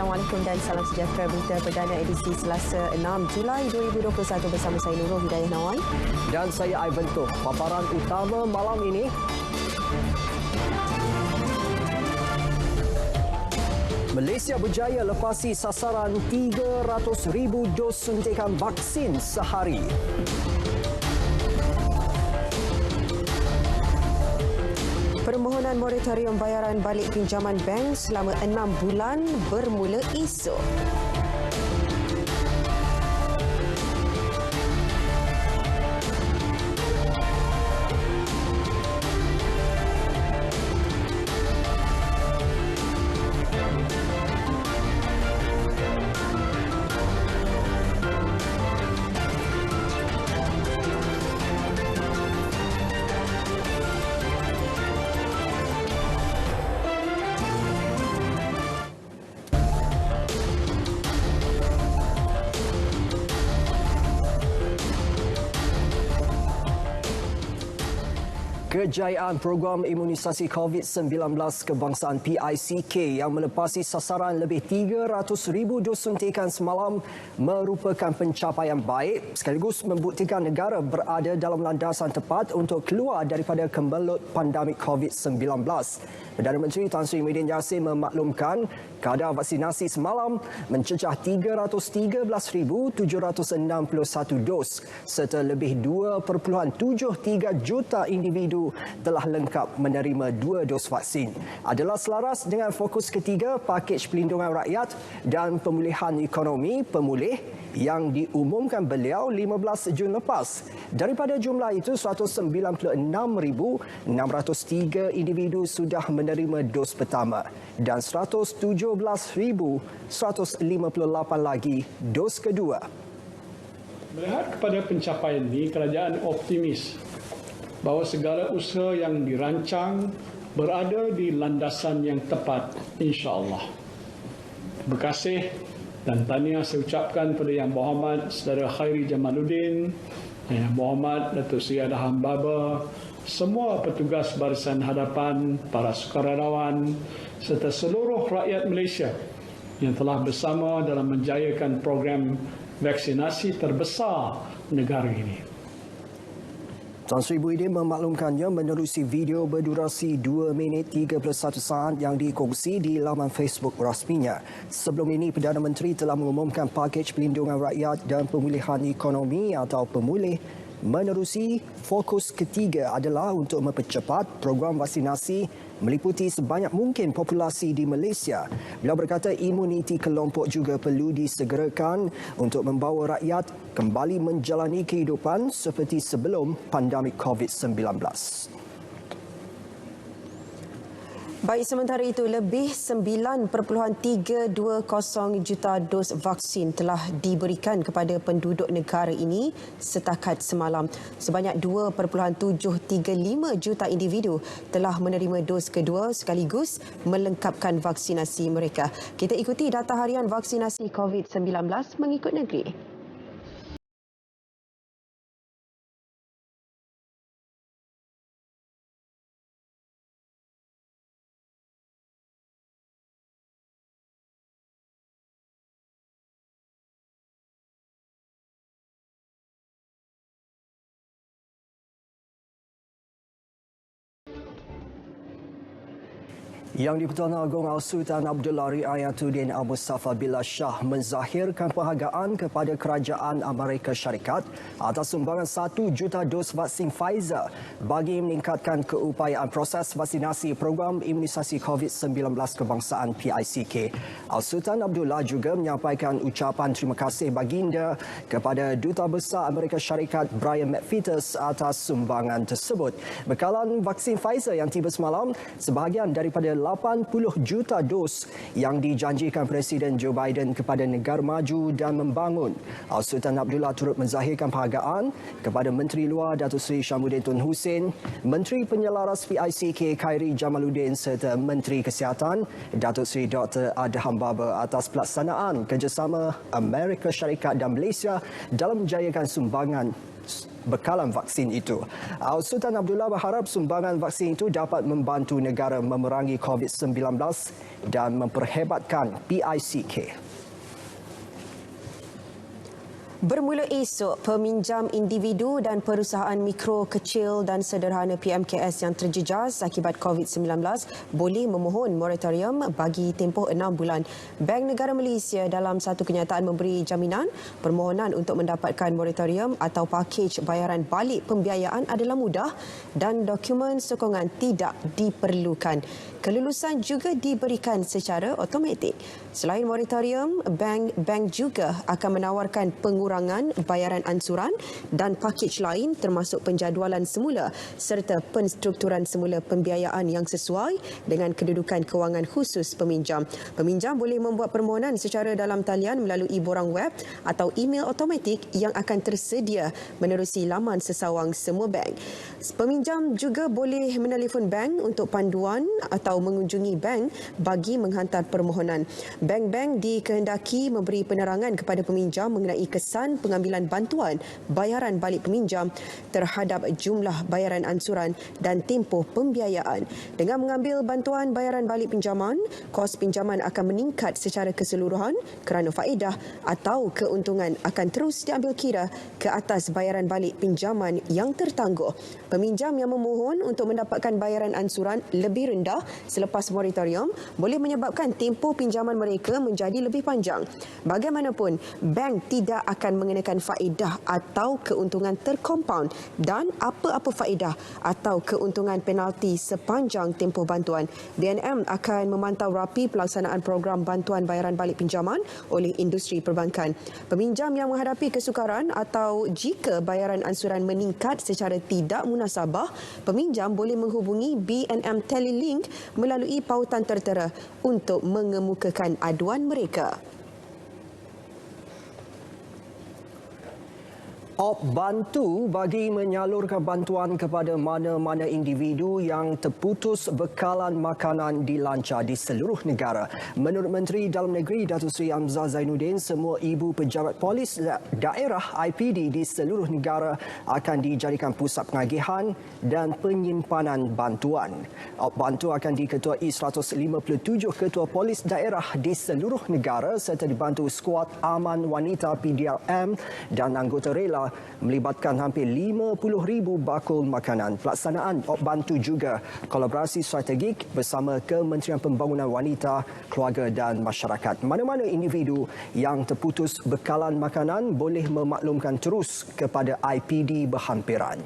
Assalamualaikum dan salam sejahtera. Berita perdana edisi Selasa 6 Julai 2021 bersama saya Nurul Hidayah Nawai. Dan saya Ivan Toh. Paparan utama malam ini. Malaysia berjaya lepasi sasaran 300,000 dos suntikan vaksin sehari. Permohonan moratorium bayaran balik pinjaman bank selama 6 bulan bermula esok. Kejayaan program imunisasi COVID-19 kebangsaan PICK yang melepasi sasaran lebih 300,000 dos suntikan semalam merupakan pencapaian baik sekaligus membuktikan negara berada dalam landasan tepat untuk keluar daripada kembelut pandemik COVID-19. Perdana Menteri Tan Sri Muhyiddin Yassin memaklumkan kadar vaksinasi semalam mencecah 313,761 dos serta lebih 2.73 juta individu telah lengkap menerima 2 dos vaksin. Adalah selaras dengan fokus ketiga pakej pelindungan rakyat dan pemulihan ekonomi pemulih yang diumumkan beliau 15 Jun lepas. Daripada jumlah itu, 196,603 individu sudah menerima dos pertama dan 117,158 lagi dos kedua. Melihat kepada pencapaian ini, kerajaan optimis bahawa segala usaha yang dirancang berada di landasan yang tepat, insya-Allah. Terima kasih dan tahniah saya ucapkan kepada Yang Berhormat Saudara Khairi Jamaluddin, Yang Berhormat Datuk Seri Adham Baba, semua petugas Barisan Hadapan, para sukarelawan serta seluruh rakyat Malaysia yang telah bersama dalam menjayakan program vaksinasi terbesar negara ini. Tan Sri Muhyiddin memaklumkannya menerusi video berdurasi 2 minit 31 saat yang dikongsi di laman Facebook rasminya. Sebelum ini, Perdana Menteri telah mengumumkan pakej pelindungan rakyat dan pemulihan ekonomi atau pemulih. Menerusi fokus ketiga adalah untuk mempercepat program vaksinasi meliputi sebanyak mungkin populasi di Malaysia. Beliau berkata imuniti kelompok juga perlu disegerakan untuk membawa rakyat kembali menjalani kehidupan seperti sebelum pandemik COVID-19. Baik, sementara itu lebih 9.320 juta dos vaksin telah diberikan kepada penduduk negara ini setakat semalam. Sebanyak 2.735 juta individu telah menerima dos kedua sekaligus melengkapkan vaksinasi mereka. Kita ikuti data harian vaksinasi COVID-19 mengikut negeri. Yang di-Pertuan Agong Al-Sultan Abdullah Riayatuddin Al-Mustafa Billah Shah menzahirkan penghargaan kepada Kerajaan Amerika Syarikat atas sumbangan 1 juta dos vaksin Pfizer bagi meningkatkan keupayaan proses vaksinasi program imunisasi COVID-19 kebangsaan PICK. Al-Sultan Abdullah juga menyampaikan ucapan terima kasih baginda kepada Duta Besar Amerika Syarikat Brian McPheeters atas sumbangan tersebut. Bekalan vaksin Pfizer yang tiba semalam, sebahagian daripada 80 juta dos yang dijanjikan Presiden Joe Biden kepada negara maju dan membangun. Al-Sultan Abdullah turut menzahirkan penghargaan kepada Menteri Luar Datuk Seri Syamuddin Tun Hussein, Menteri Penyelaras PICK Khairi Jamaluddin serta Menteri Kesihatan Datuk Seri Dr. Adham Baba atas pelaksanaan kerjasama Amerika Syarikat dan Malaysia dalam menjayakan sumbangan bekalan vaksin itu. Sultan Abdullah berharap sumbangan vaksin itu dapat membantu negara memerangi COVID-19 dan memperhebatkan PICK. Bermula esok, peminjam individu dan perusahaan mikro, kecil dan sederhana PMKS yang terjejas akibat COVID-19 boleh memohon moratorium bagi tempoh 6 bulan. Bank Negara Malaysia dalam satu kenyataan memberi jaminan permohonan untuk mendapatkan moratorium atau pakej bayaran balik pembiayaan adalah mudah dan dokumen sokongan tidak diperlukan. Kelulusan juga diberikan secara automatik. Selain moratorium, bank juga akan menawarkan pengurangan bayaran ansuran dan pakej lain termasuk penjadualan semula serta penstrukturan semula pembiayaan yang sesuai dengan kedudukan kewangan khusus peminjam. Peminjam boleh membuat permohonan secara dalam talian melalui borang web atau email automatik yang akan tersedia menerusi laman sesawang semua bank. Peminjam juga boleh menelefon bank untuk panduan atau mengunjungi bank bagi menghantar permohonan. Bank-bank dikehendaki memberi penerangan kepada peminjam mengenai kesan pengambilan bantuan bayaran balik peminjam terhadap jumlah bayaran ansuran dan tempoh pembiayaan. Dengan mengambil bantuan bayaran balik pinjaman, kos pinjaman akan meningkat secara keseluruhan kerana faedah atau keuntungan akan terus diambil kira ke atas bayaran balik pinjaman yang tertangguh. Peminjam yang memohon untuk mendapatkan bayaran ansuran lebih rendah selepas moratorium boleh menyebabkan tempoh pinjaman mereka menjadi lebih panjang. Bagaimanapun, bank tidak akan mengenakan faedah atau keuntungan terkompaun dan apa-apa faedah atau keuntungan penalti sepanjang tempoh bantuan. BNM akan memantau rapi pelaksanaan program bantuan bayaran balik pinjaman oleh industri perbankan. Peminjam yang menghadapi kesukaran atau jika bayaran ansuran meningkat secara tidak munasabah, peminjam boleh menghubungi BNM Telelink melalui pautan tertera untuk mengemukakan aduan mereka. Bantu bagi menyalurkan bantuan kepada mana-mana individu yang terputus bekalan makanan dilancar di seluruh negara. Menurut Menteri Dalam Negeri Datuk Seri Hamzah Zainuddin, semua ibu pejabat polis daerah IPD di seluruh negara akan dijadikan pusat pengagihan dan penyimpanan bantuan. Bantu akan diketuai 157 ketua polis daerah di seluruh negara serta dibantu skuad aman wanita PDRM dan anggota rela melibatkan hampir 50,000 bakul makanan. Pelaksanaan bantu juga kolaborasi strategik bersama Kementerian Pembangunan Wanita, Keluarga dan Masyarakat. Mana-mana individu yang terputus bekalan makanan boleh memaklumkan terus kepada IPD berhampiran.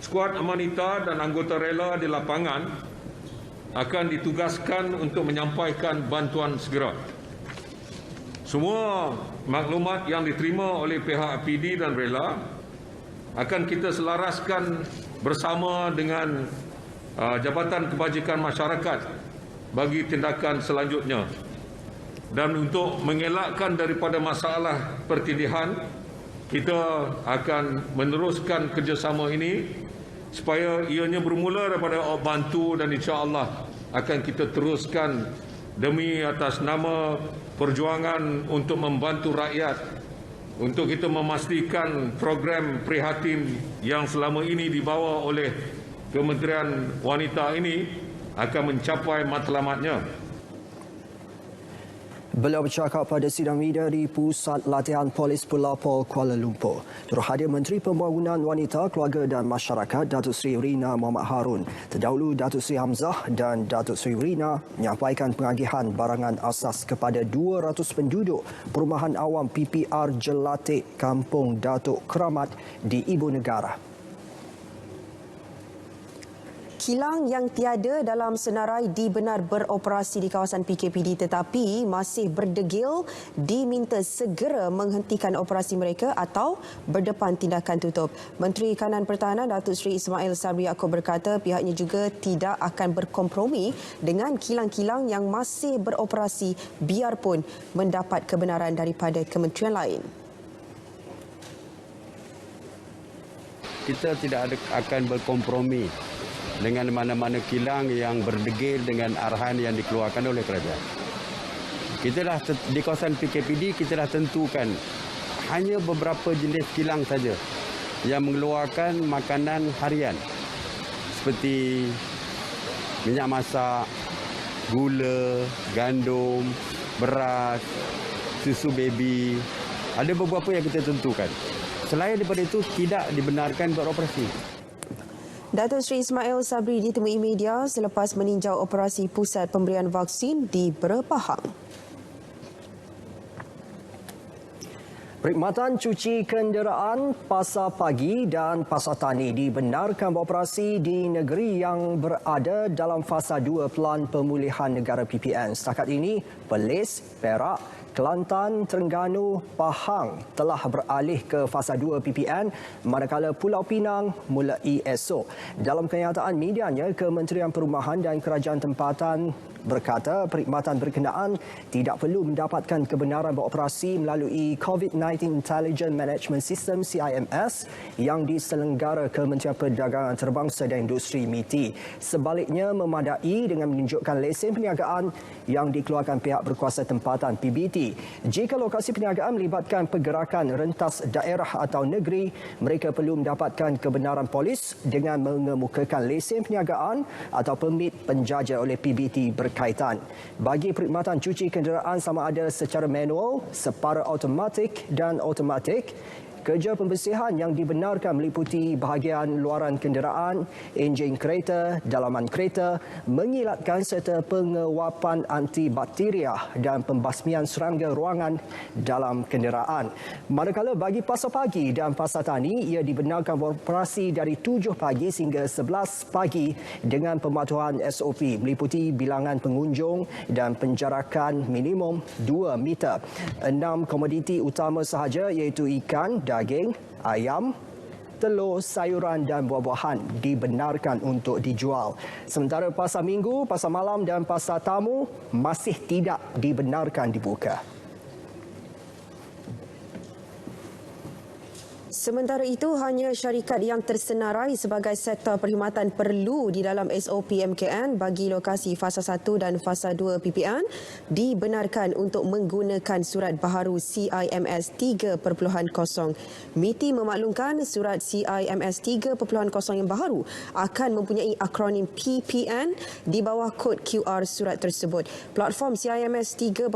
Skuad amanita dan anggota rela di lapangan akan ditugaskan untuk menyampaikan bantuan segera. Semua maklumat yang diterima oleh pihak PD dan rela akan kita selaraskan bersama dengan Jabatan Kebajikan Masyarakat bagi tindakan selanjutnya. Dan untuk mengelakkan daripada masalah pertindihan, kita akan meneruskan kerjasama ini supaya ianya bermula daripada bantu dan insya-Allah akan kita teruskan demi atas nama perjuangan untuk membantu rakyat, untuk kita memastikan program prihatin yang selama ini dibawa oleh Kementerian Wanita ini akan mencapai matlamatnya. Beliau bercakap pada sidang media di Pusat Latihan Polis Pelapor Kuala Lumpur. Turut hadir Menteri Pembangunan Wanita, Keluarga dan Masyarakat Datuk Seri Rina Mohamad Harun. Terdahulu Datuk Seri Hamzah dan Datuk Seri Rina menyampaikan pengagihan barangan asas kepada 200 penduduk Perumahan Awam PPR Jelatik Kampung Datuk Keramat di Ibu Negara. Kilang yang tiada dalam senarai dibenar beroperasi di kawasan PKPD tetapi masih berdegil diminta segera menghentikan operasi mereka atau berdepan tindakan tutup. Menteri Kanan Pertahanan Datuk Seri Ismail Sabri Yaakob berkata pihaknya juga tidak akan berkompromi dengan kilang-kilang yang masih beroperasi biarpun mendapat kebenaran daripada kementerian lain. Kita tidak akan berkompromi dengan mana-mana kilang yang berdegil dengan arahan yang dikeluarkan oleh kerajaan. di kawasan PKPD kita dah tentukan hanya beberapa jenis kilang saja yang mengeluarkan makanan harian seperti minyak masak, gula, gandum, beras, susu baby. Ada beberapa yang kita tentukan. Selain daripada itu, tidak dibenarkan beroperasi. Datuk Seri Ismail Sabri ditemui media selepas meninjau operasi pusat pemberian vaksin di Berpahang. Perkhidmatan cuci kenderaan, pasar pagi dan pasar tani dibenarkan beroperasi di negeri yang berada dalam fasa 2 Pelan Pemulihan Negara PPN. Setakat ini, Perlis, Perak, Kelantan, Terengganu, Pahang telah beralih ke fasa 2 PPN manakala Pulau Pinang mulai esok. Dalam kenyataan medianya, Kementerian Perumahan dan Kerajaan Tempatan berkata perkhidmatan berkenaan tidak perlu mendapatkan kebenaran beroperasi melalui COVID-19 Intelligent Management System CIMS yang diselenggara Kementerian Perdagangan Antarabangsa dan Industri MITI. Sebaliknya memadai dengan menunjukkan lesen perniagaan yang dikeluarkan pihak berkuasa tempatan PBT. Jika lokasi perniagaan melibatkan pergerakan rentas daerah atau negeri, mereka perlu mendapatkan kebenaran polis dengan mengemukakan lesen perniagaan atau permit penjaja oleh PBT berkaitan. Bagi perkhidmatan cuci kenderaan sama ada secara manual, separa automatik dan otomatik, kerja pembersihan yang dibenarkan meliputi bahagian luaran kenderaan, enjin kereta, dalaman kereta, mengilatkan serta pengewapan antibakteria dan pembasmian serangga ruangan dalam kenderaan. Manakala bagi pasar pagi dan pasar tani, ia dibenarkan beroperasi dari 7 pagi hingga 11 pagi dengan pematuhan SOP meliputi bilangan pengunjung dan penjarakan minimum 2 meter. 6 komoditi utama sahaja iaitu ikan, daging, ayam, telur, sayuran dan buah-buahan dibenarkan untuk dijual. Sementara pasar minggu, pasar malam dan pasar tamu masih tidak dibenarkan dibuka. Sementara itu, hanya syarikat yang tersenarai sebagai sektor perkhidmatan perlu di dalam SOP MKN bagi lokasi fasa 1 dan fasa 2 PPN dibenarkan untuk menggunakan surat baharu CIMS 3.0. MITI memaklumkan surat CIMS 3.0 yang baharu akan mempunyai akronim PPN di bawah kod QR surat tersebut. Platform CIMS 3.0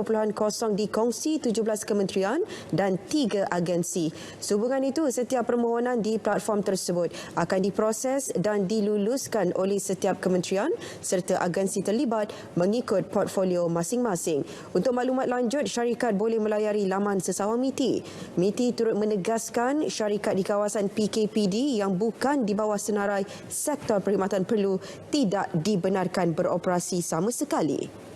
dikongsi 17 kementerian dan 3 agensi. Sehubungan itu, setiap permohonan di platform tersebut akan diproses dan diluluskan oleh setiap kementerian serta agensi terlibat mengikut portfolio masing-masing. Untuk maklumat lanjut, syarikat boleh melayari laman sesawang MITI. MITI turut menegaskan syarikat di kawasan PKPD yang bukan di bawah senarai sektor perkhidmatan perlu tidak dibenarkan beroperasi sama sekali.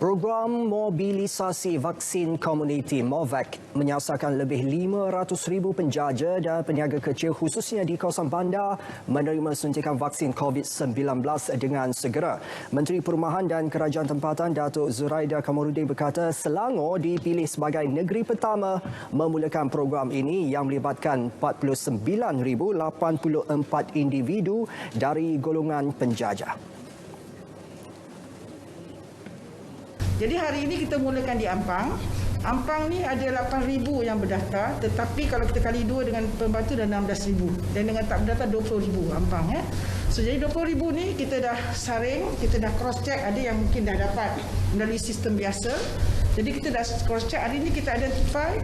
Program mobilisasi vaksin komuniti MOVAC menyasarkan lebih 500,000 penjaja dan peniaga kecil khususnya di kawasan bandar menerima suntikan vaksin COVID-19 dengan segera. Menteri Perumahan dan Kerajaan Tempatan Datuk Zuraida Kamarudin berkata Selangor dipilih sebagai negeri pertama memulakan program ini yang melibatkan 49,084 individu dari golongan penjajah. Jadi hari ini kita mulakan di Ampang. Ampang ni ada 8,000 yang berdaftar, tetapi kalau kita kali 2 dengan pembantu dah 16,000 dan dengan tak berdaftar 20,000 Ampang So jadi 20,000 ni kita dah saring, kita dah cross check, ada yang mungkin dah dapat melalui sistem biasa. Jadi kita dah cross check, hari ini kita identify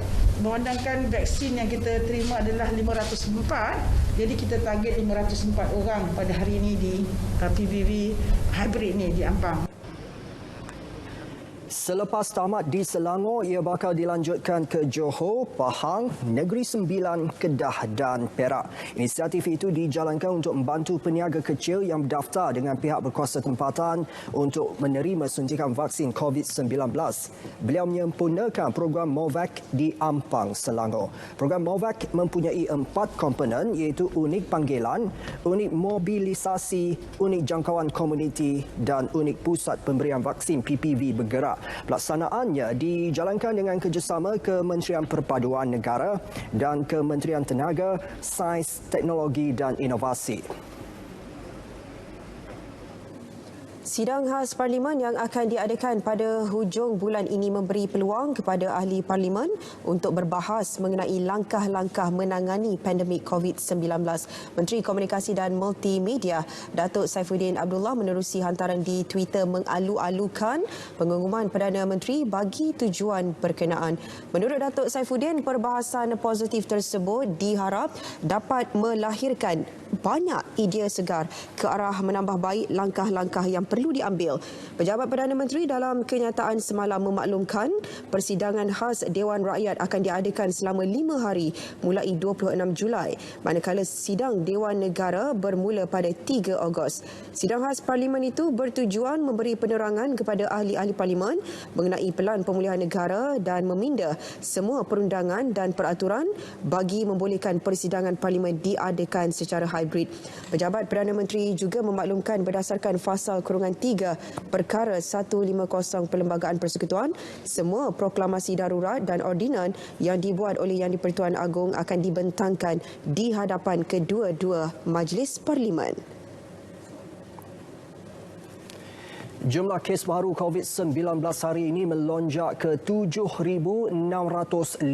memandangkan vaksin yang kita terima adalah 504. Jadi kita target 504 orang pada hari ini di PBV hybrid ni di Ampang. Selepas tamat di Selangor, ia bakal dilanjutkan ke Johor, Pahang, Negeri Sembilan, Kedah dan Perak. Inisiatif itu dijalankan untuk membantu peniaga kecil yang berdaftar dengan pihak berkuasa tempatan untuk menerima suntikan vaksin COVID-19. Beliau menyempurnakan program MOVAC di Ampang, Selangor. Program MOVAC mempunyai 4 komponen iaitu unit panggilan, unit mobilisasi, unit jangkauan komuniti dan unit pusat pemberian vaksin PPV bergerak. Pelaksanaannya dijalankan dengan kerjasama Kementerian Perpaduan Negara dan Kementerian Tenaga, Sains, Teknologi dan Inovasi. Sidang khas Parlimen yang akan diadakan pada hujung bulan ini memberi peluang kepada ahli Parlimen untuk berbahas mengenai langkah-langkah menangani pandemik COVID-19. Menteri Komunikasi dan Multimedia Datuk Saifuddin Abdullah menerusi hantaran di Twitter mengalu-alukan pengumuman Perdana Menteri bagi tujuan berkenaan. Menurut Datuk Saifuddin, perbahasan positif tersebut diharap dapat melahirkan banyak idea segar ke arah menambah baik langkah-langkah yang perlu diambil. Pejabat Perdana Menteri dalam kenyataan semalam memaklumkan persidangan khas Dewan Rakyat akan diadakan selama 5 hari mulai 26 Julai, manakala sidang Dewan Negara bermula pada 3 Ogos. Sidang khas Parlimen itu bertujuan memberi penerangan kepada ahli-ahli Parlimen mengenai pelan pemulihan negara dan meminda semua perundangan dan peraturan bagi membolehkan persidangan Parlimen diadakan secara hybrid. Pejabat Perdana Menteri juga memaklumkan berdasarkan fasal kurungan 3 perkara 150 Perlembagaan Persekutuan, semua proklamasi darurat dan ordinan yang dibuat oleh Yang di-Pertuan Agong akan dibentangkan di hadapan kedua-dua Majlis Parlimen. Jumlah kes baru COVID-19 hari ini melonjak ke 7,654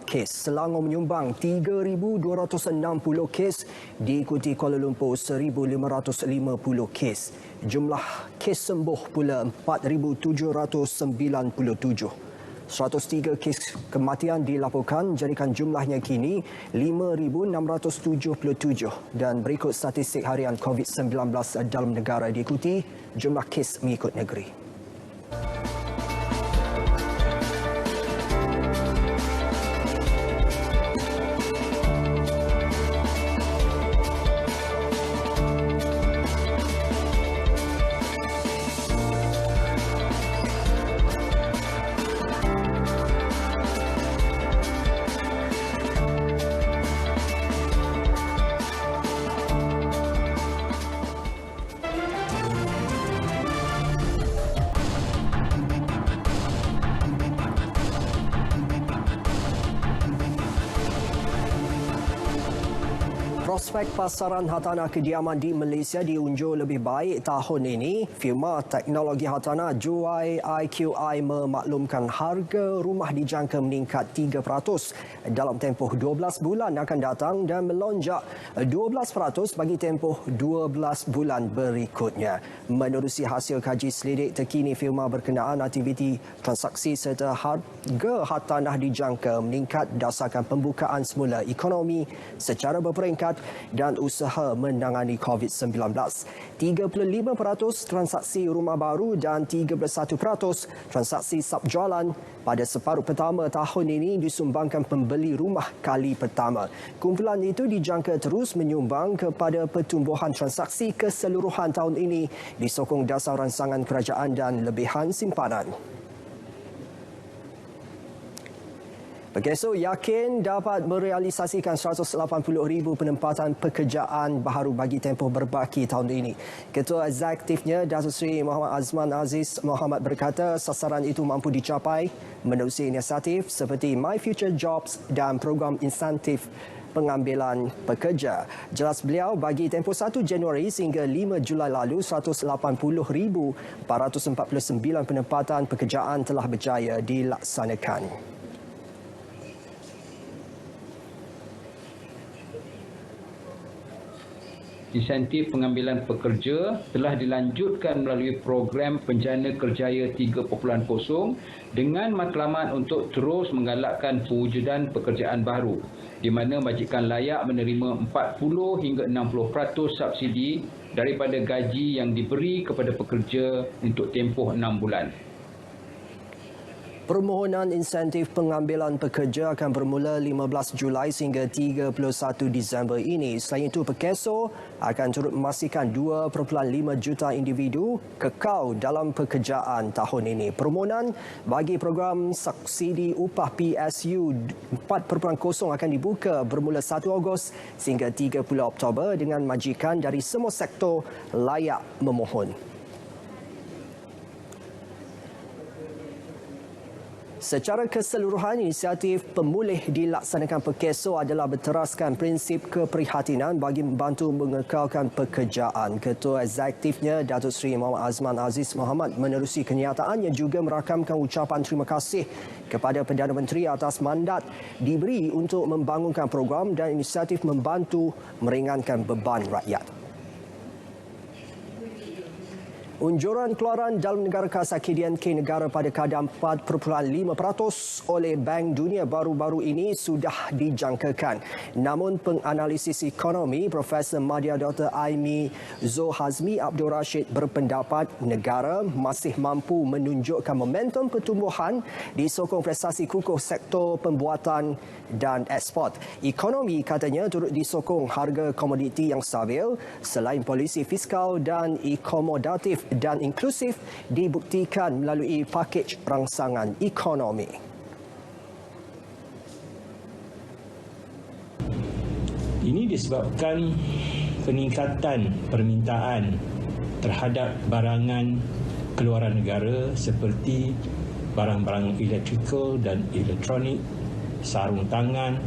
kes. Selangor menyumbang 3,260 kes, diikuti Kuala Lumpur 1,550 kes. Jumlah kes sembuh pula 4,797. 103 kes kematian dilaporkan, jadikan jumlahnya kini 5,677. Dan berikut statistik harian COVID-19 dalam negara diikuti jumlah kes mengikut negeri. Prospek pasaran hartanah kediaman di Malaysia diunjur lebih baik tahun ini. Firma teknologi hartanah Juai IQI memaklumkan harga rumah dijangka meningkat 3% dalam tempoh 12 bulan akan datang dan melonjak 12% bagi tempoh 12 bulan berikutnya. Menerusi hasil kaji selidik terkini, firma berkenaan aktiviti transaksi serta harga hartanah dijangka meningkat berdasarkan pembukaan semula ekonomi secara berperingkat dan usaha menangani COVID-19. 35% transaksi rumah baru dan 31% transaksi subjualan pada separuh pertama tahun ini disumbangkan pembeli rumah kali pertama. Kumpulan itu dijangka terus menyumbang kepada pertumbuhan transaksi keseluruhan tahun ini disokong dasar rancangan kerajaan dan lebihan simpanan. Pekeso yakin dapat merealisasikan 180,000 penempatan pekerjaan baharu bagi tempoh berbaki tahun ini. Ketua Eksekutifnya Datuk Seri Muhammad Azman Aziz Mohamad berkata sasaran itu mampu dicapai menerusi inisiatif seperti My Future Jobs dan program insentif pengambilan pekerja. Jelas beliau, bagi tempoh 1 Januari sehingga 5 Julai lalu, 180,449 penempatan pekerjaan telah berjaya dilaksanakan. Insentif pengambilan pekerja telah dilanjutkan melalui program Penjana Kerjaya 3.0 dengan matlamat untuk terus menggalakkan pewujudan pekerjaan baru di mana majikan layak menerima 40 hingga 60% subsidi daripada gaji yang diberi kepada pekerja untuk tempoh 6 bulan. Permohonan insentif pengambilan pekerja akan bermula 15 Julai sehingga 31 Disember ini. Selain itu, Pekeso akan turut memastikan 2.5 juta individu kekal dalam pekerjaan tahun ini. Permohonan bagi program subsidi upah PSU 4.0 akan dibuka bermula 1 Ogos sehingga 30 Oktober dengan majikan dari semua sektor layak memohon. Secara keseluruhan, inisiatif pemulih dilaksanakan Perkeso adalah berteraskan prinsip keprihatinan bagi membantu mengekalkan pekerjaan. Ketua Eksekutifnya, Datuk Seri Muhammad Azman Aziz Mohamad menerusi kenyataannya juga merakamkan ucapan terima kasih kepada Perdana Menteri atas mandat diberi untuk membangunkan program dan inisiatif membantu meringankan beban rakyat. Unjuran keluaran dalam negara kesakidian ke negara pada kadar 4.5% oleh Bank Dunia baru-baru ini sudah dijangkakan. Namun penganalisis ekonomi Profesor Madya Dr. Aimi Zohazmi Abdul Rashid berpendapat negara masih mampu menunjukkan momentum pertumbuhan disokong prestasi kukuh sektor pembuatan dan ekspor. Ekonomi katanya turut disokong harga komoditi yang stabil selain polisi fiskal dan akomodatif dan inklusif dibuktikan melalui pakej rangsangan ekonomi. Ini disebabkan peningkatan permintaan terhadap barangan keluaran negara seperti barang-barang elektrikal dan elektronik, sarung tangan,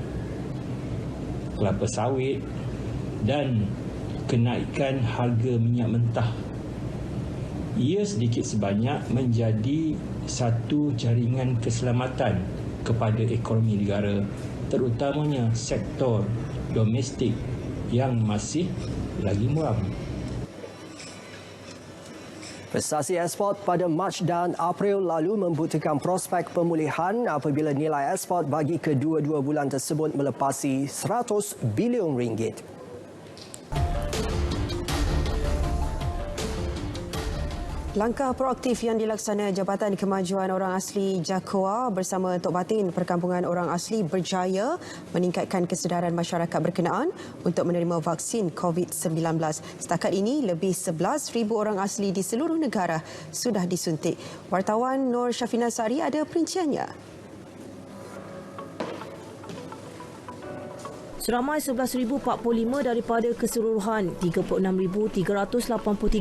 kelapa sawit dan kenaikan harga minyak mentah. Ia sedikit sebanyak menjadi satu jaringan keselamatan kepada ekonomi negara, terutamanya sektor domestik yang masih lagi muram. Prestasi ekspor pada Mac dan April lalu membuktikan prospek pemulihan apabila nilai ekspor bagi kedua-dua bulan tersebut melepasi 100 bilion ringgit. Langkah proaktif yang dilaksana Jabatan Kemajuan Orang Asli JAKOA bersama Tok Batin Perkampungan Orang Asli berjaya meningkatkan kesedaran masyarakat berkenaan untuk menerima vaksin COVID-19. Setakat ini, lebih 11,000 orang asli di seluruh negara sudah disuntik. Wartawan Nur Syafina Sari ada perinciannya. Seramai 11,045 daripada keseluruhan 36,383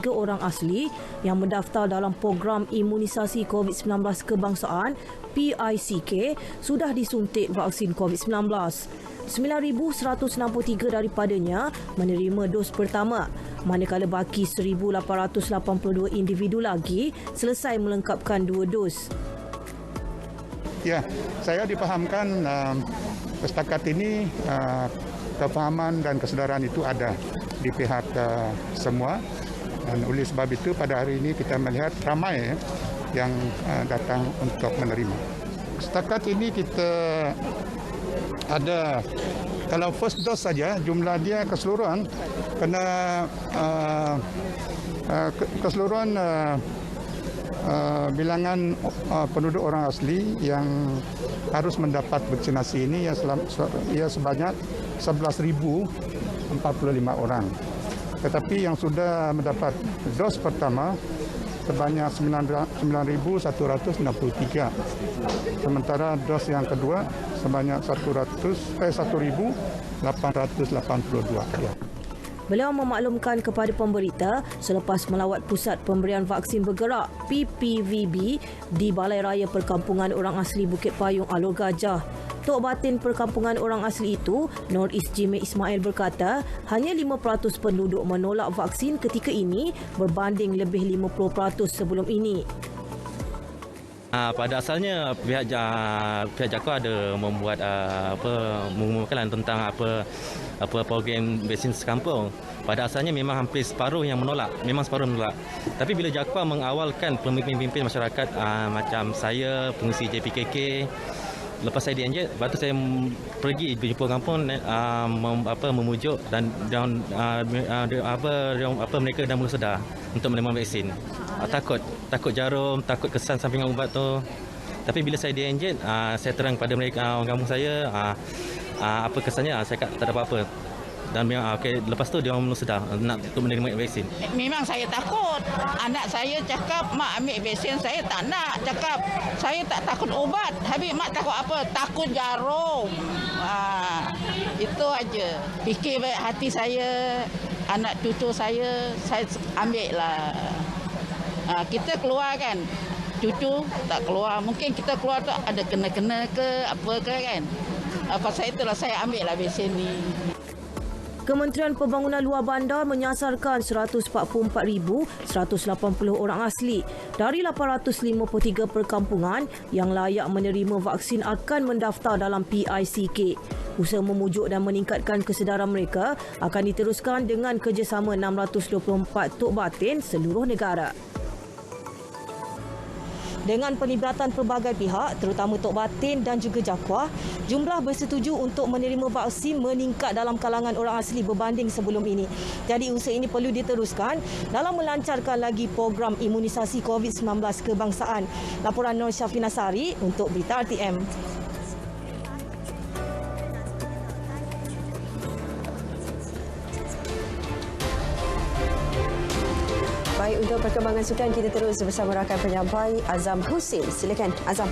orang asli yang mendaftar dalam program imunisasi COVID-19 kebangsaan PICK sudah disuntik vaksin COVID-19. 9,163 daripadanya menerima dos pertama, manakala baki 1,882 individu lagi selesai melengkapkan 2 dos. Ya, saya dipahamkan setakat ini kefahaman dan kesedaran itu ada di pihak semua, dan oleh sebab itu pada hari ini kita melihat ramai yang datang untuk menerima. Setakat ini kita ada, kalau first dose saja jumlah dia keseluruhan kena keseluruhan bilangan penduduk orang asli yang harus mendapat vaksinasi ini ia sebanyak 11,045 orang. Tetapi yang sudah mendapat dos pertama sebanyak 9,163. Sementara dos yang kedua sebanyak 1,882. Beliau memaklumkan kepada pemberita selepas melawat Pusat Pemberian Vaksin Bergerak PPVB di Balai Raya Perkampungan Orang Asli Bukit Payung Alor Gajah. Tok Batin Perkampungan Orang Asli itu, Nur Isjime Ismail berkata, hanya 5% penduduk menolak vaksin ketika ini berbanding lebih 50% sebelum ini. Pada asalnya pihak JAKOA ada membuat mengumumkan tentang program vaksin sekampung. Pada asalnya memang hampir separuh yang menolak, Tapi bila JAKOA mengawalkan pemimpin-pemimpin masyarakat macam saya, pengurusi JPKK, lepas saya dianjat, lepas tu saya pergi berjumpa kampung memujuk dan mereka dah mula sedar untuk menerima vaksin. Takut jarum, takut kesan sampingan ubat tu. Tapi bila saya dianjat, saya terang pada mereka orang kampung saya apa kesannya, saya kata tak ada apa-apa. Dan lepas tu dia orang mula sedar nak untuk menerima vaksin. Memang saya takut. Anak saya cakap, mak ambil vaksin, saya tak nak. Cakap, saya tak takut ubat. Habis mak takut apa? Takut jarum. Itu aja. Fikir baik hati saya, anak cucu saya ambil lah. Kita keluar kan. cucu tak keluar. Mungkin kita keluar tu ada kena-kena ke apa ke kan. Pasal itulah saya ambil lah besen ni. Kementerian Pembangunan Luar Bandar menyasarkan 144,180 orang asli dari 853 perkampungan yang layak menerima vaksin akan mendaftar dalam PICK. Usaha memujuk dan meningkatkan kesedaran mereka akan diteruskan dengan kerjasama 624 tok batin seluruh negara. Dengan penlibatan pelbagai pihak, terutama tok batin dan juga JAKWA, jumlah bersetuju untuk menerima vaksin meningkat dalam kalangan orang asli berbanding sebelum ini. Jadi usaha ini perlu diteruskan dalam melancarkan lagi program imunisasi COVID-19 kebangsaan. Laporan Nur Syafina Sari untuk Berita RTM. Baik, untuk perkembangan sukan kita terus bersama rakan penyampai Azam Hussein. Silakan Azam.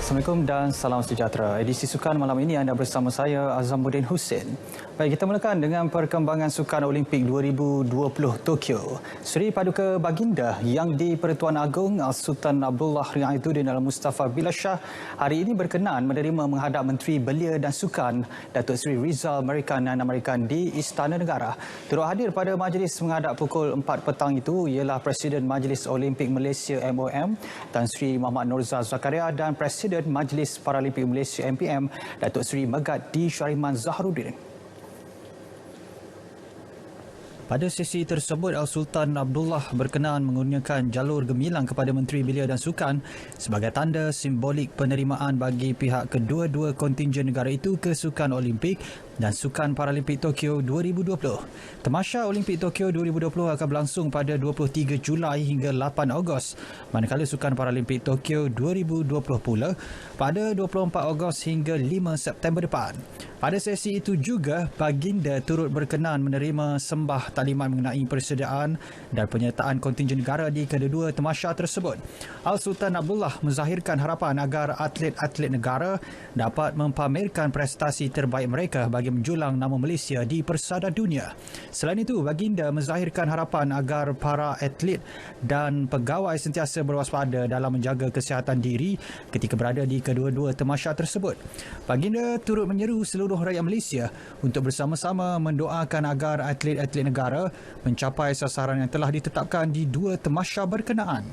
Assalamualaikum dan salam sejahtera. Edisi Sukan malam ini anda bersama saya Azamuddin Hussein. Baik, kita mulakan dengan perkembangan Sukan Olimpik 2020 Tokyo. Seri Paduka Baginda yang di-Pertuan Agong Sultan Abdullah Riayatuddin Al-Mustafa Billah Shah hari ini berkenan menerima menghadap Menteri Belia dan Sukan Datuk Seri Rizal American di Istana Negara. Turut hadir pada majlis menghadap pukul 4 petang itu ialah Presiden Majlis Olimpik Malaysia MOM Tan Sri Muhammad Norzal Zakaria dan Presiden Majlis Paralimpik Malaysia MPM Datuk Seri Megat D. Syariman Zaharuddin. Pada sesi tersebut, Sultan Abdullah berkenan mengurniakan jalur gemilang kepada Menteri Belia dan Sukan sebagai tanda simbolik penerimaan bagi pihak kedua-dua kontingen negara itu ke Sukan Olimpik dan Sukan Paralimpik Tokyo 2020. Tamasya Olimpik Tokyo 2020 akan berlangsung pada 23 Julai hingga 8 Ogos, manakala Sukan Paralimpik Tokyo 2020 pula pada 24 Ogos hingga 5 September depan. Pada sesi itu juga, Baginda turut berkenan menerima sembah taklimat mengenai persediaan dan penyertaan kontingen negara di kedua-dua tamasya tersebut. Sultan Abdullah menzahirkan harapan agar atlet-atlet negara dapat mempamerkan prestasi terbaik mereka bagi menjulang nama Malaysia di persada dunia. Selain itu, Baginda menzahirkan harapan agar para atlet dan pegawai sentiasa berwaspada dalam menjaga kesihatan diri ketika berada di kedua-dua tamasya tersebut. Baginda turut menyeru seluruh rakyat Malaysia untuk bersama-sama mendoakan agar atlet-atlet negara mencapai sasaran yang telah ditetapkan di dua tamasya berkenaan.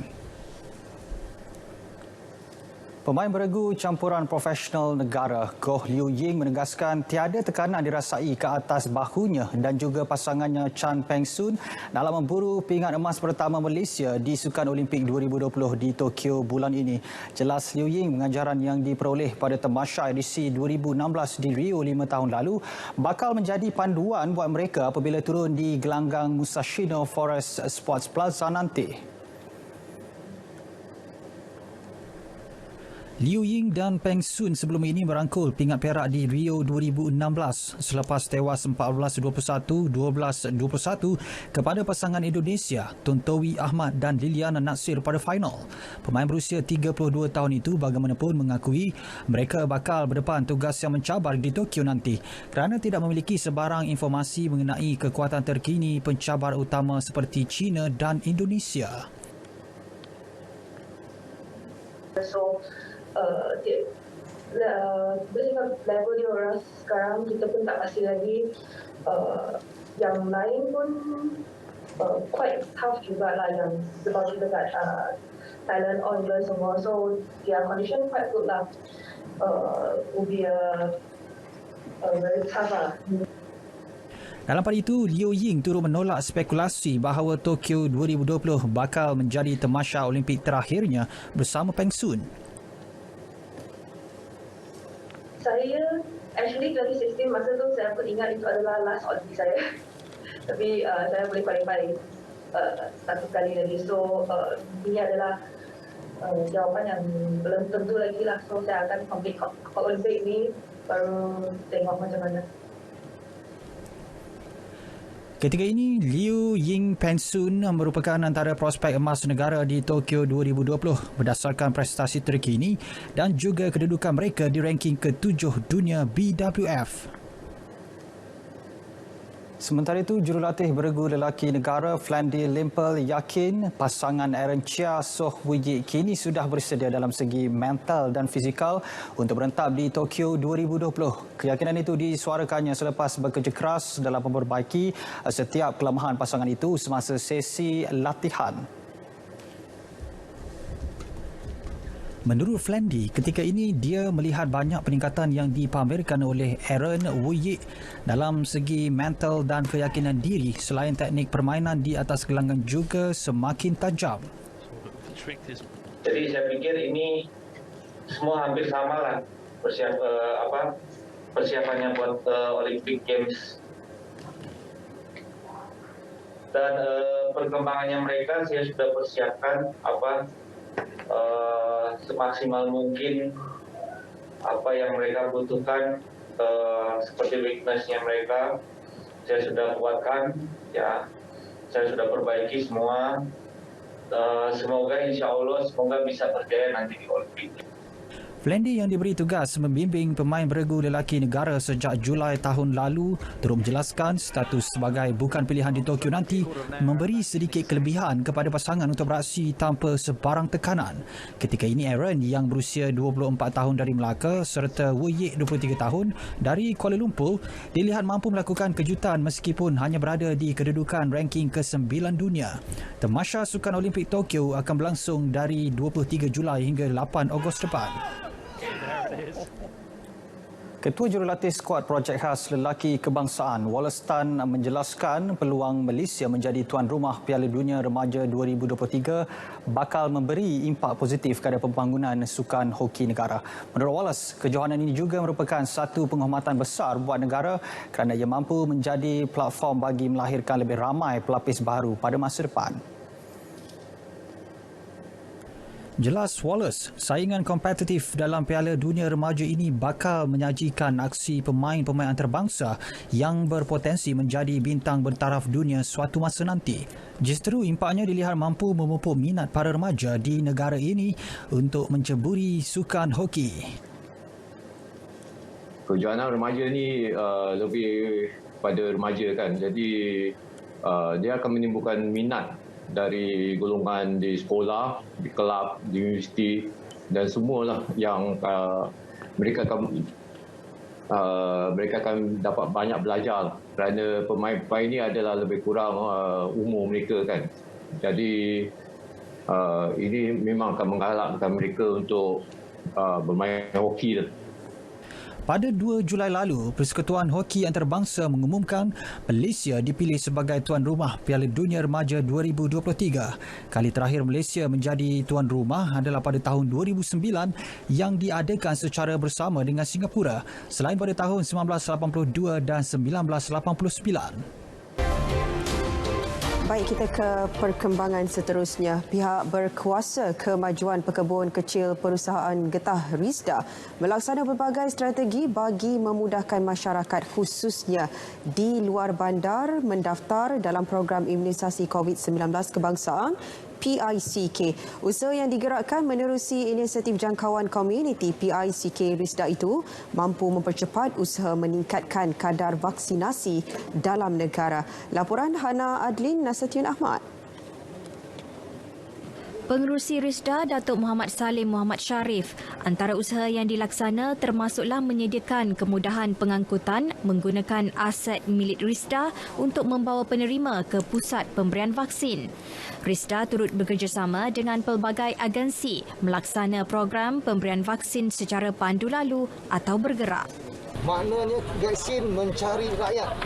Pemain beregu campuran profesional negara Goh Liu Ying menegaskan tiada tekanan dirasai ke atas bahunya dan juga pasangannya Chan Peng Soon dalam memburu pingat emas pertama Malaysia di Sukan Olimpik 2020 di Tokyo bulan ini. Jelas Liu Ying pengajaran yang diperoleh pada tamasya edisi 2016 di Rio 5 tahun lalu bakal menjadi panduan buat mereka apabila turun di gelanggang Musashino Forest Sports Plaza nanti. Liu Ying dan Peng Soon sebelum ini merangkul pingat perak di Rio 2016 selepas tewas 14-21, 12-21 kepada pasangan Indonesia Tontowi Ahmad dan Liliana Natsir pada final. Pemain berusia 32 tahun itu bagaimanapun mengakui mereka bakal berdepan tugas yang mencabar di Tokyo nanti kerana tidak memiliki sebarang informasi mengenai kekuatan terkini pencabar utama seperti China dan Indonesia. Level dia orang sekarang kita pun tak pasti lagi. Yang lain pun quite tough juga lah, yang sebab kita kat Thailand on semua, so their condition quite good lah. Will be a very tough lah. Dalam pada itu, Liu Ying turut menolak spekulasi bahawa Tokyo 2020 bakal menjadi tamasya Olimpik terakhirnya bersama Peng Soon. Saya actually 2016 masa tu saya pun ingat itu adalah last Olimpik saya. Tapi saya boleh qualify satu kali lagi. So ini adalah jawapan yang belum tentu lagi lah. So saya akan complete Olimpik ni baru tengok macam mana. Ketika ini, Liu Ying Peng Soon merupakan antara prospek emas negara di Tokyo 2020 berdasarkan prestasi terkini dan juga kedudukan mereka di ranking ke-7 dunia BWF. Sementara itu, jurulatih beregu lelaki negara Flandy Limpel yakin pasangan Aaron Chia Soh Wee kini sudah bersedia dalam segi mental dan fizikal untuk berentap di Tokyo 2020. Keyakinan itu disuarakannya selepas bekerja keras dalam memperbaiki setiap kelemahan pasangan itu semasa sesi latihan. Menurut Flandy, ketika ini dia melihat banyak peningkatan yang dipamerkan oleh Aaron Wee dalam segi mental dan keyakinan diri selain teknik permainan di atas gelanggang juga semakin tajam. Jadi saya pikir ini semua hampir sama lah persiapannya buat Olympic Games. Dan perkembangannya mereka saya sudah persiapkan semaksimal mungkin apa yang mereka butuhkan, seperti weakness-nya mereka saya sudah kuatkan, ya saya sudah perbaiki semua. Semoga insya Allah bisa berjaya nanti di Olimpik. Flandy yang diberi tugas membimbing pemain beregu lelaki negara sejak Julai tahun lalu turut menjelaskan status sebagai bukan pilihan di Tokyo nanti memberi sedikit kelebihan kepada pasangan untuk beraksi tanpa sebarang tekanan. Ketika ini Aaron yang berusia 24 tahun dari Melaka serta Wee 23 tahun dari Kuala Lumpur dilihat mampu melakukan kejutan meskipun hanya berada di kedudukan ranking ke-9 dunia. Tamasya Sukan Olimpik Tokyo akan berlangsung dari 23 Julai hingga 8 Ogos depan. Ketua Jurulatih Skuad Projek Khas Lelaki Kebangsaan Wallace Tan menjelaskan peluang Malaysia menjadi tuan rumah Piala Dunia Remaja 2023 bakal memberi impak positif kepada pembangunan sukan hoki negara. Menurut Wallace, kejohanan ini juga merupakan satu penghormatan besar buat negara kerana ia mampu menjadi platform bagi melahirkan lebih ramai pelapis baru pada masa depan. Jelas Wallace, saingan kompetitif dalam Piala Dunia Remaja ini bakal menyajikan aksi pemain-pemain antarabangsa yang berpotensi menjadi bintang bertaraf dunia suatu masa nanti. Justru impaknya dilihat mampu memupuk minat para remaja di negara ini untuk menceburi sukan hoki. Kejohanan remaja ni lebih pada remaja kan, jadi dia akan menimbulkan minat dari golongan di sekolah, di kelab, di universiti dan semualah yang mereka akan dapat banyak belajar kerana pemain-pemain ini adalah lebih kurang umur mereka kan. Jadi ini memang akan menggalakkan mereka untuk bermain hoki. Pada 2 Julai lalu, Persekutuan Hoki Antarabangsa mengumumkan Malaysia dipilih sebagai tuan rumah Piala Dunia Remaja 2023. Kali terakhir Malaysia menjadi tuan rumah adalah pada tahun 2009 yang diadakan secara bersama dengan Singapura selain pada tahun 1982 dan 1989. Baik, kita ke perkembangan seterusnya. Pihak berkuasa kemajuan pekebun kecil perusahaan getah Risda melaksana pelbagai strategi bagi memudahkan masyarakat khususnya di luar bandar mendaftar dalam program imunisasi COVID-19 kebangsaan PICK. Usaha yang digerakkan menerusi inisiatif jangkauan komuniti PICK Risda itu mampu mempercepat usaha meningkatkan kadar vaksinasi dalam negara. Laporan Hana Adlin Nasution Ahmad. Pengerusi Risda Datuk Muhammad Salim Muhammad Sharif, antara usaha yang dilaksana termasuklah menyediakan kemudahan pengangkutan menggunakan aset milik Risda untuk membawa penerima ke pusat pemberian vaksin. Risda turut bekerjasama dengan pelbagai agensi melaksana program pemberian vaksin secara pandu lalu atau bergerak. Maknanya vaksin mencari rakyat.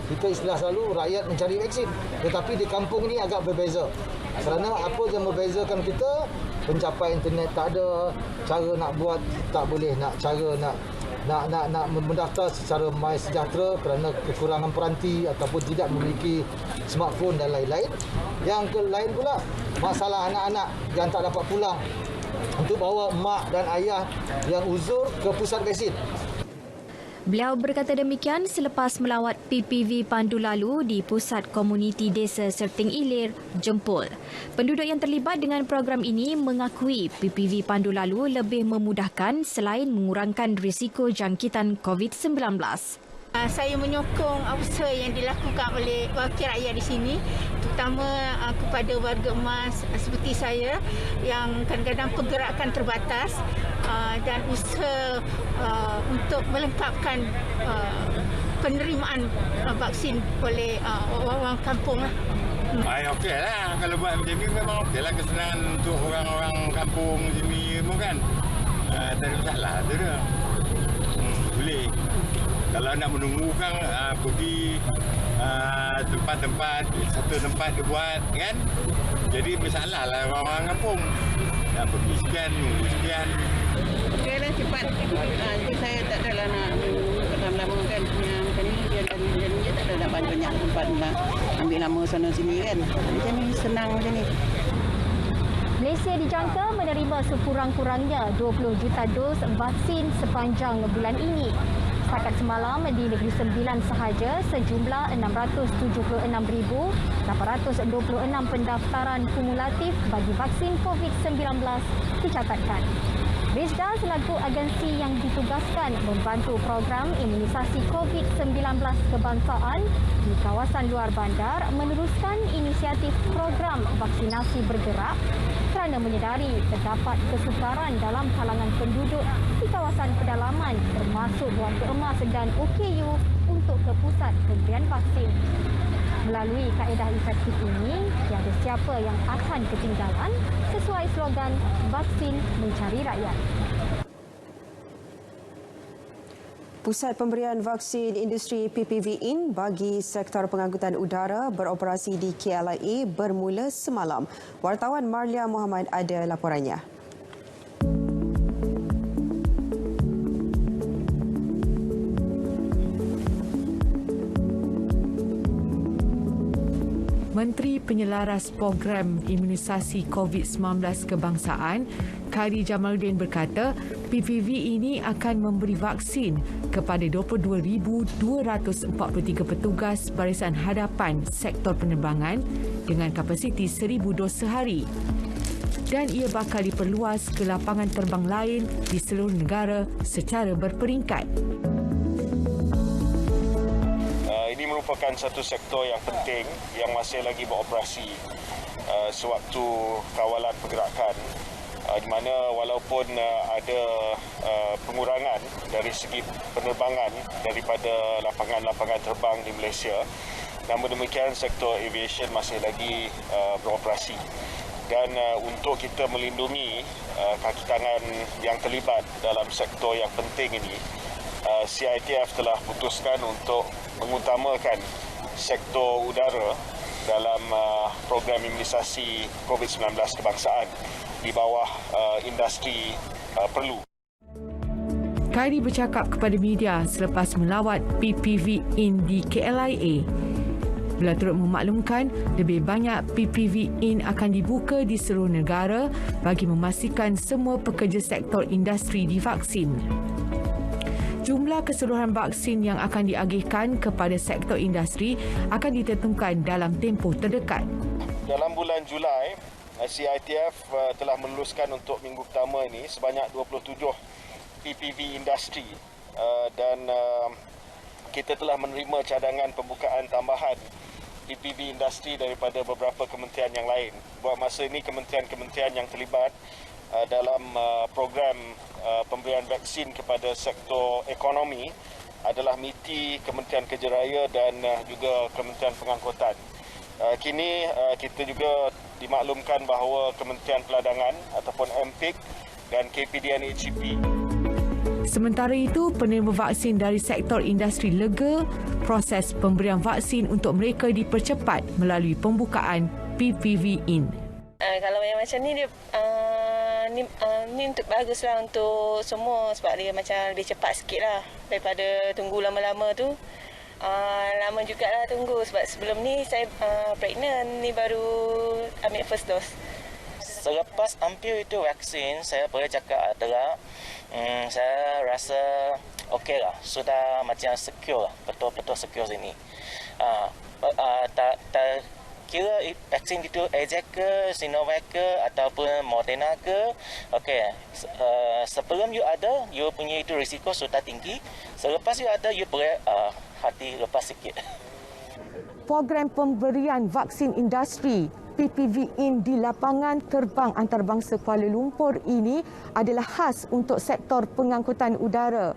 Kita istilah selalu rakyat mencari vaksin. Tetapi di kampung ini agak berbeza. Kerana apa yang membezakan kita, pencapaian internet tak ada, cara nak buat tak boleh, nak mendaftar secara MySejahtera kerana kekurangan peranti ataupun tidak memiliki smartphone dan lain-lain. Yang lain pula, masalah anak-anak yang tak dapat pulang untuk bawa mak dan ayah yang uzur ke pusat vaksin. Beliau berkata demikian selepas melawat PPV Pandu lalu di Pusat Komuniti Desa Serting Ilir, Jempol. Penduduk yang terlibat dengan program ini mengakui PPV Pandu lalu lebih memudahkan selain mengurangkan risiko jangkitan COVID-19. Saya menyokong usaha yang dilakukan oleh wakil rakyat di sini, terutama kepada warga emas seperti saya yang kadang-kadang pergerakan terbatas dan usaha untuk melengkapkan penerimaan vaksin oleh orang kampung lah. Okey lah, kalau buat macam ni memang okey lah, kesenangan untuk orang-orang kampung sini semua kan. Tak ada masalah tu dah. Boleh. Kalau nak menunggu kan pergi tempat-tempat, satu tempat dia buat kan. Jadi masalah lah orang-orang kampung. Nak pergi sekian, nunggu sekian. Okey lah cepat. Jadi saya tak adalah nak lama-lama kan punya macam ni. Dia tak ada banyak tempat nak ambil lama sana sini kan. Macam ni senang macam ni. Malaysia dijangka menerima sekurang-kurangnya 20 juta dos vaksin sepanjang bulan ini. Setakat semalam di Negeri Sembilan sahaja sejumlah 676,826 pendaftaran kumulatif bagi vaksin COVID-19 dicatatkan. Risda selaku agensi yang ditugaskan membantu program imunisasi COVID-19 kebangsaan di kawasan luar bandar meneruskan inisiatif program vaksinasi bergerak kerana menyedari terdapat kesukaran dalam kalangan penduduk di kawasan pedalaman termasuk warga emas dan OKU untuk ke pusat pemberian vaksin. Melalui kaedah efektif ini, tiada siapa yang akan ketinggalan sesuai slogan vaksin mencari rakyat. Pusat Pemberian Vaksin Industri PPV IN bagi sektor pengangkutan udara beroperasi di KLIA bermula semalam. Wartawan Marlia Muhammad ada laporannya. Menteri Penyelaras Program Imunisasi COVID-19 Kebangsaan, Khairy Jamaluddin berkata, PPV ini akan memberi vaksin kepada 22,243 petugas barisan hadapan sektor penerbangan dengan kapasiti 1,000 dos sehari. Dan ia bakal diperluas ke lapangan terbang lain di seluruh negara secara berperingkat. Ini merupakan satu sektor yang penting yang masih lagi beroperasi sewaktu kawalan pergerakan, di mana walaupun ada pengurangan dari segi penerbangan daripada lapangan-lapangan terbang di Malaysia, namun demikian sektor aviation masih lagi beroperasi. Dan untuk kita melindungi kaki tangan yang terlibat dalam sektor yang penting ini, CITF telah putuskan untuk mengutamakan sektor udara dalam program imunisasi COVID-19 kebangsaan di bawah industri perlu. Khairy bercakap kepada media selepas melawat PPV IN di KLIA. Beliau turut memaklumkan lebih banyak PPV IN akan dibuka di seluruh negara bagi memastikan semua pekerja sektor industri divaksin. Jumlah keseluruhan vaksin yang akan diagihkan kepada sektor industri akan ditentukan dalam tempoh terdekat. Dalam bulan Julai, CITF telah meluluskan untuk minggu pertama ini sebanyak 27 PPV industri dan kita telah menerima cadangan pembukaan tambahan PPV industri daripada beberapa kementerian yang lain. Buat masa ini kementerian-kementerian yang terlibat dalam program pemberian vaksin kepada sektor ekonomi adalah MITI, Kementerian Kerja Raya dan juga Kementerian Pengangkutan. Kini kita juga dimaklumkan bahawa Kementerian Peladangan ataupun MPIC dan KPDN HEP. Sementara itu, penerima vaksin dari sektor industri lega, proses pemberian vaksin untuk mereka dipercepat melalui pembukaan PPV IN. Kalau yang macam ni, ni untuk baguslah untuk semua sebab dia macam lebih cepat sikit lah daripada tunggu lama-lama tu. Lama jugalah tunggu sebab sebelum ni saya pregnant, ni baru ambil first dose. Selepas ambil itu vaksin, saya boleh cakap adalah saya rasa okey lah, sudah macam secure lah, betul-betul secure sini. Tak kira vaksin itu AZ ke, Sinovac ke ataupun Moderna ke, okey. Sebelum you ada, you punya itu risiko sudah tinggi. Selepas you ada, you boleh hati lepas sikit. Program pemberian vaksin industri PPV-IN di lapangan terbang antarabangsa Kuala Lumpur ini adalah khas untuk sektor pengangkutan udara.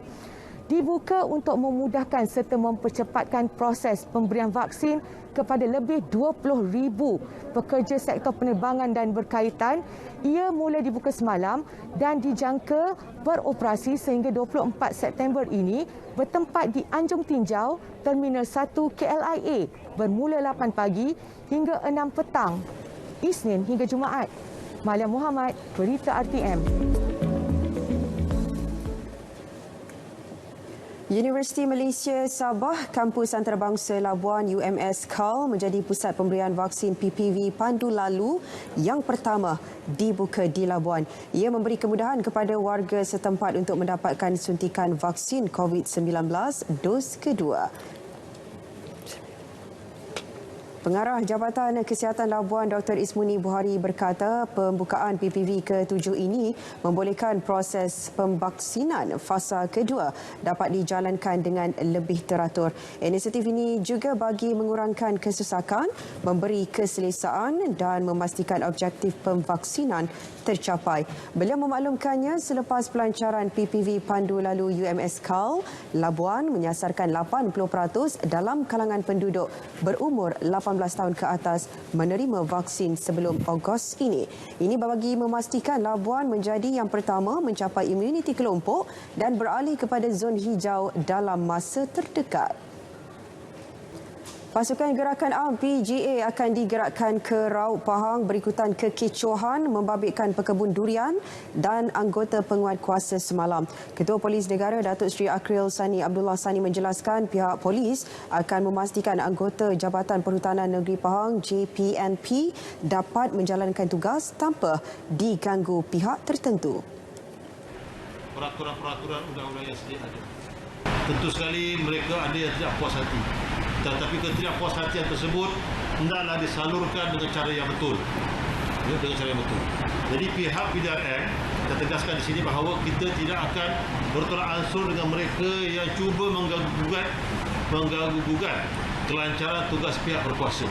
Dibuka untuk memudahkan serta mempercepatkan proses pemberian vaksin kepada lebih 20,000 pekerja sektor penerbangan dan berkaitan. Ia mula dibuka semalam dan dijangka beroperasi sehingga 24 September ini bertempat di Anjung Tinjau, Terminal 1 KLIA bermula 8 pagi hingga 6 petang, Isnin hingga Jumaat. Malia Muhammad, Berita RTM. Universiti Malaysia Sabah, Kampus Antarabangsa Labuan UMS KAL menjadi pusat pemberian vaksin PPV Pandu Lalu yang pertama dibuka di Labuan. Ia memberi kemudahan kepada warga setempat untuk mendapatkan suntikan vaksin COVID-19 dos kedua. Pengarah Jabatan Kesihatan Labuan Dr. Ismuni Buhari berkata pembukaan PPV ke-7 ini membolehkan proses pemvaksinan fasa kedua dapat dijalankan dengan lebih teratur. Inisiatif ini juga bagi mengurangkan kesesakan, memberi keselesaan dan memastikan objektif pemvaksinan tercapai. Beliau memaklumkannya selepas pelancaran PPV Pandu Lalu UMS KAL, Labuan menyasarkan 80% dalam kalangan penduduk berumur 18 tahun ke atas menerima vaksin sebelum Ogos ini. Ini bagi memastikan Labuan menjadi yang pertama mencapai imuniti kelompok dan beralih kepada zon hijau dalam masa terdekat. Pasukan Gerakan Am PGA akan digerakkan ke Raub Pahang berikutan kekecohan membabitkan pekebun durian dan anggota penguat kuasa semalam. Ketua Polis Negara Datuk Seri Akril Sani Abdullah Sani menjelaskan pihak polis akan memastikan anggota Jabatan Perhutanan Negeri Pahang JPNP dapat menjalankan tugas tanpa diganggu pihak tertentu. Peraturan-peraturan undang-undang yang sedia ada. Tentu sekali mereka ada yang tidak puas hati. Tetapi ketidakpuasahatian tersebut hendaklah disalurkan dengan cara yang betul. Dengan cara yang betul. Jadi pihak PDRM, kita tegaskan di sini bahawa kita tidak akan bertolak ansur dengan mereka yang cuba mengganggu-gugat kelancaran tugas pihak berkuasa.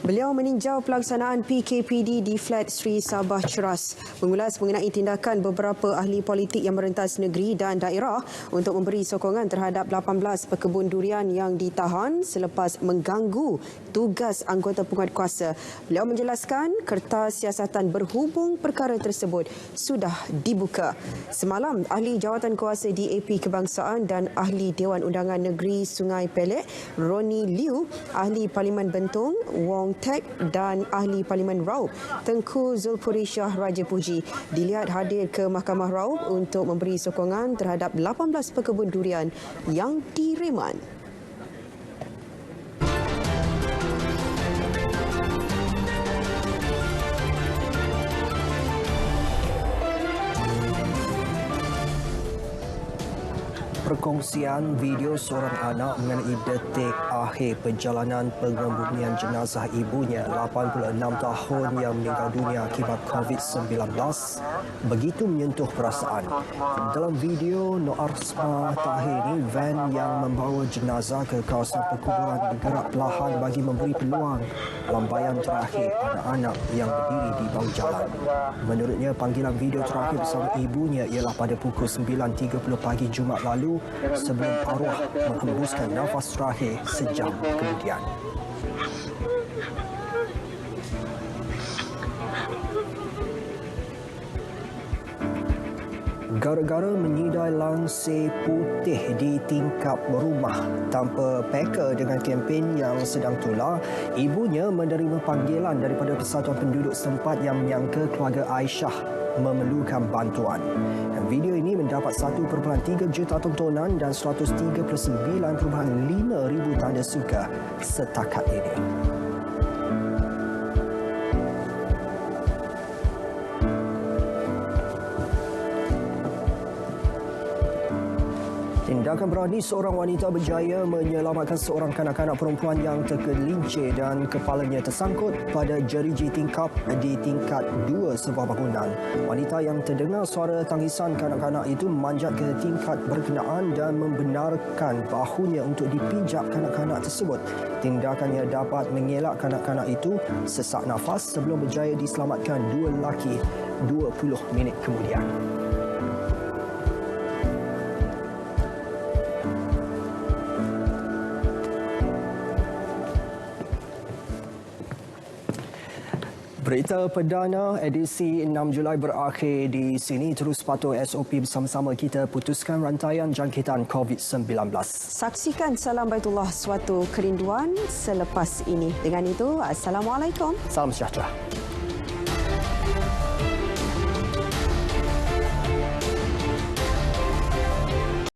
Beliau meninjau pelaksanaan PKPD di Flat Sri Sabah Ceras, mengulas mengenai tindakan beberapa ahli politik yang merentas negeri dan daerah untuk memberi sokongan terhadap 18 pekebun durian yang ditahan selepas mengganggu tugas anggota penguatkuasa. Beliau menjelaskan kertas siasatan berhubung perkara tersebut sudah dibuka. Semalam, ahli jawatan kuasa DAP Kebangsaan dan ahli Dewan Undangan Negeri Sungai Pelik, Roni Liu, ahli Parlimen Bentong, Wong Tek dan ahli Parlimen Raub, Tengku Zulpuri Shah Raja Puji dilihat hadir ke Mahkamah Raub untuk memberi sokongan terhadap 18 pekebun durian yang direman. Perkongsian video seorang anak mengenai detik akhir perjalanan pengembumian jenazah ibunya 86 tahun yang meninggal dunia akibat COVID-19 begitu menyentuh perasaan. Dalam video, Noarsma Tahir ini, van yang membawa jenazah ke kawasan perkuburan bergerak perlahan bagi memberi peluang lambaian terakhir anak-anak yang berdiri di bahu jalan. Menurutnya, panggilan video terakhir bersama ibunya ialah pada pukul 9.30 pagi Jumaat lalu sebelum arwah menghembuskan nafas terakhir sejam kemudian. Gara-gara menyidai langsir putih di tingkap rumah tanpa peka dengan kempen yang sedang tular, ibunya menerima panggilan daripada Persatuan Penduduk setempat yang menyangka keluarga Aisyah memerlukan bantuan. Video ini mendapat 1.3 juta tontonan dan 139.5 ribu tanda suka setakat ini. Tindakan berani seorang wanita berjaya menyelamatkan seorang kanak-kanak perempuan yang tergelincir dan kepalanya tersangkut pada jeriji tingkap di tingkat 2 sebuah bangunan. Wanita yang terdengar suara tangisan kanak-kanak itu memanjat ke tingkat berkenaan dan membenarkan bahunya untuk dipijak kanak-kanak tersebut. Tindakannya dapat mengelak kanak-kanak itu sesak nafas sebelum berjaya diselamatkan dua lelaki 20 minit kemudian. Berita perdana edisi 6 Julai berakhir di sini. Terus patuh SOP bersama-sama kita putuskan rantaian jangkitan COVID-19. Saksikan Salam Baitullah suatu kerinduan selepas ini. Dengan itu, Assalamualaikum. Salam sejahtera.